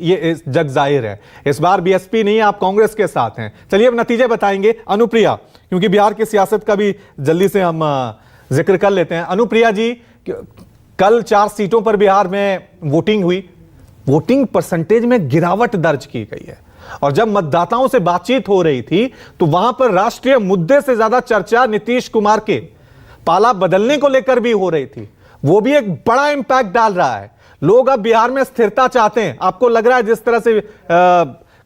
ये जग जाहिर है। इस बार बीएसपी नहीं, आप कांग्रेस के साथ हैं। चलिए अब नतीजे बताएंगे अनुप्रिया, क्योंकि बिहार की सियासत का भी जल्दी से हम जिक्र कर लेते हैं। अनुप्रिया जी, कल 4 सीटों पर बिहार में वोटिंग हुई, वोटिंग परसेंटेज में गिरावट दर्ज की गई है और जब मतदाताओं से बातचीत हो रही थी तो वहां पर राष्ट्रीय मुद्दे से ज्यादा चर्चा नीतीश कुमार के पाला बदलने को लेकर भी हो रही थी। वो भी एक बड़ा इंपैक्ट डाल रहा है। लोग अब बिहार में स्थिरता चाहते हैं। आपको लग रहा है जिस तरह से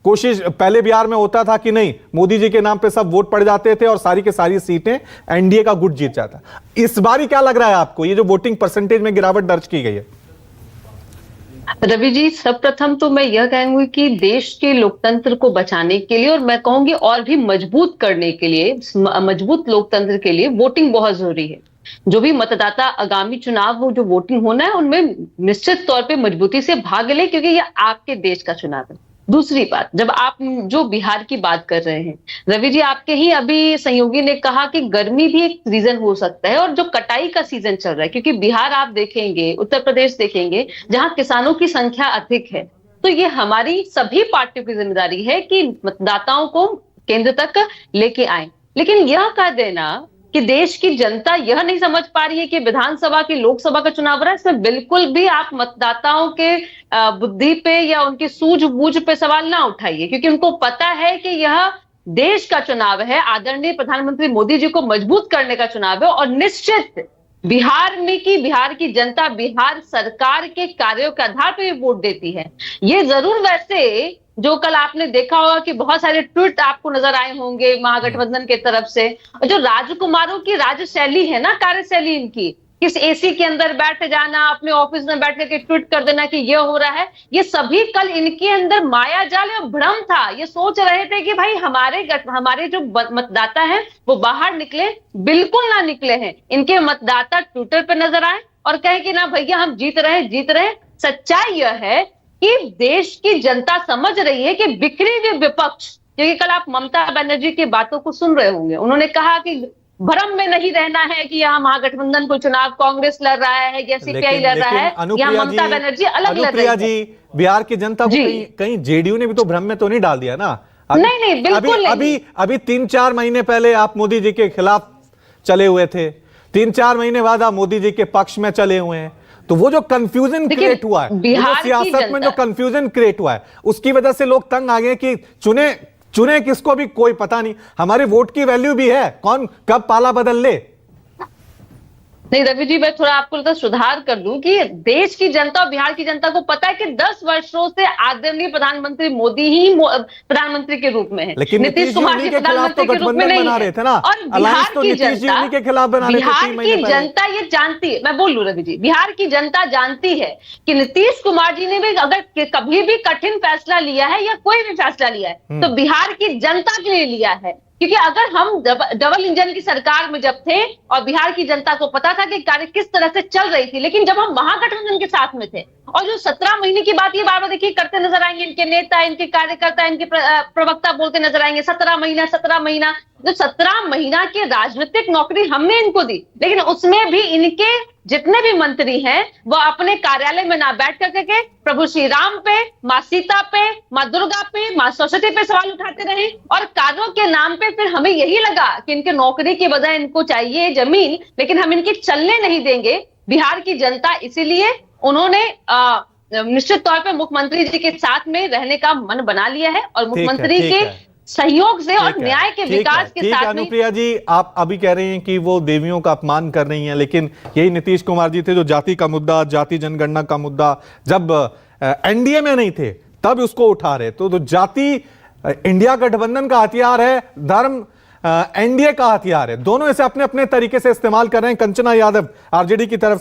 कोशिश पहले बिहार में होता था कि नहीं, मोदी जी के नाम पे सब वोट पड़ जाते थे और सारी के सारी सीटें एनडीए का गुट जीत जाता, इस बार ही क्या लग रहा है आपको, ये जो वोटिंग परसेंटेज में गिरावट दर्ज की गई है? रवि जी, सब प्रथम तो मैं यह कहूंगी कि देश के लोकतंत्र को बचाने के लिए और मैं कहूंगी और भी मजबूत करने के लिए, मजबूत लोकतंत्र के लिए वोटिंग बहुत जरूरी है। जो भी मतदाता आगामी चुनाव वो जो वोटिंग होना है उनमें निश्चित तौर पे मजबूती से भाग ले, क्योंकि ये आपके देश का चुनाव है। दूसरी बात, जब आप जो बिहार की बात कर रहे हैं रवि जी, आपके ही अभी सहयोगी ने कहा कि गर्मी भी एक रीजन हो सकता है और जो कटाई का सीजन चल रहा है, क्योंकि बिहार आप देखेंगे, उत्तर प्रदेश देखेंगे, जहां किसानों की संख्या अधिक है, तो ये हमारी सभी पार्टियों की जिम्मेदारी है कि मतदाताओं को केंद्र तक लेके आए। लेकिन यह कह देना कि देश की जनता यह नहीं समझ पा रही है कि विधानसभा की लोकसभा का चुनाव रहा है, इसमें बिल्कुल भी आप मतदाताओं के बुद्धि पे या उनकी सूझबूझ पे सवाल ना उठाइए, क्योंकि उनको पता है कि यह देश का चुनाव है, आदरणीय प्रधानमंत्री मोदी जी को मजबूत करने का चुनाव है और निश्चित बिहार की जनता बिहार सरकार के कार्यों के आधार पर वोट देती है। ये जरूर, वैसे जो कल आपने देखा होगा कि बहुत सारे ट्वीट आपको नजर आए होंगे महागठबंधन के तरफ से, जो राजकुमारों की राजशैली है ना, कार्यशैली इनकी, किस एसी के अंदर बैठ जाना, अपने ऑफिस में बैठ करके ट्वीट कर देना कि ये हो रहा है, ये सभी कल इनके अंदर माया जाल और भ्रम था। ये सोच रहे थे कि भाई हमारे जो मतदाता हैं वो बाहर निकले, बिल्कुल ना निकले हैं। इनके मतदाता ट्विटर पर नजर आए और कहे कि ना भैया हम जीत रहे हैं। सच्चाई यह है कि देश की जनता समझ रही है कि बिखरी हुई विपक्ष, क्योंकि कल आप ममता बनर्जी की बातों को सुन रहे होंगे, उन्होंने कहा कि भ्रम में नहीं रहना है कि यहाँ महागठबंधन को चुनाव कांग्रेस लड़ रहा है या सीपीआई लड़ रहा है, यहाँ ममता बनर्जी अलग लड़ रही है। जी, बिहार की जनता को कहीं जेडीयू ने भी तो भ्रम में तो नहीं डाल दिया ना? नहीं, बिल्कुल नहीं। अभी 3-4 महीने पहले आप मोदी जी के खिलाफ चले हुए थे, 3-4 महीने बाद आप मोदी जी के पक्ष में चले हुए हैं। तो वो जो कंफ्यूजन क्रिएट हुआ है, सियासत में जो कंफ्यूजन क्रिएट हुआ है, उसकी वजह से लोग तंग आ गए कि चुने किसको भी कोई पता नहीं। हमारे वोट की वैल्यू भी है, कौन कब पाला बदल ले। नहीं रवि जी, मैं थोड़ा आपको सुधार कर दूं कि देश की जनता और बिहार की जनता को पता है कि 10 वर्षों से आदरणीय प्रधानमंत्री मोदी ही प्रधानमंत्री के रूप में है, लेकिन नीतीश कुमार जी प्रधानमंत्री के रूप में नहीं बना रहे थे ना। और बिहार की जनता, के खिलाफ बना रहे थे। बिहार की जनता ये जानती है, मैं बोल लूं रवि जी, बिहार की जनता जानती है कि नीतीश कुमार जी ने भी अगर कभी भी कठिन फैसला लिया है या कोई भी फैसला लिया है तो बिहार की जनता के लिए लिया है। क्योंकि अगर हम डबल इंजन की सरकार में जब थे और बिहार की जनता को पता था कि कार्य किस तरह से चल रही थी, लेकिन जब हम महागठबंधन के साथ में थे और जो 17 महीने की बात, ये बार बार देखिए करते नजर आएंगे इनके नेता, इनके कार्यकर्ता, इनके प्रवक्ता बोलते नजर आएंगे 17 महीना। जो 17 महीना की राजनीतिक नौकरी हमने इनको दी, लेकिन उसमें भी इनके जितने भी मंत्री हैं वो अपने कार्यालय में ना बैठ करके प्रभु श्री राम पे, माँ सीता पे, माँ दुर्गा पे, माँ सरस्वती पे सवाल उठाते रहे और कार्यों के नाम पे फिर हमें यही लगा कि इनके नौकरी की बजाय इनको चाहिए जमीन, लेकिन हम इनकी चलने नहीं देंगे। बिहार की जनता इसीलिए उन्होंने निश्चित तौर पे मुख्यमंत्री जी के साथ में रहने का मन बना लिया है और मुख्यमंत्री के सहयोग से और न्याय के विकास के साथ। अनुप्रिया जी, आप अभी कह रही हैं कि वो देवियों का अपमान कर रही हैं, लेकिन यही नीतीश कुमार जी थे जो जाति का मुद्दा, जाति जनगणना का मुद्दा जब एनडीए में नहीं थे तब उसको उठा रहे। तो जाति इंडिया गठबंधन का हथियार है, धर्म एनडीए का हथियार है, दोनों इसे अपने अपने तरीके से इस्तेमाल कर रहे हैं। कंचना यादव आरजेडी की तरफ से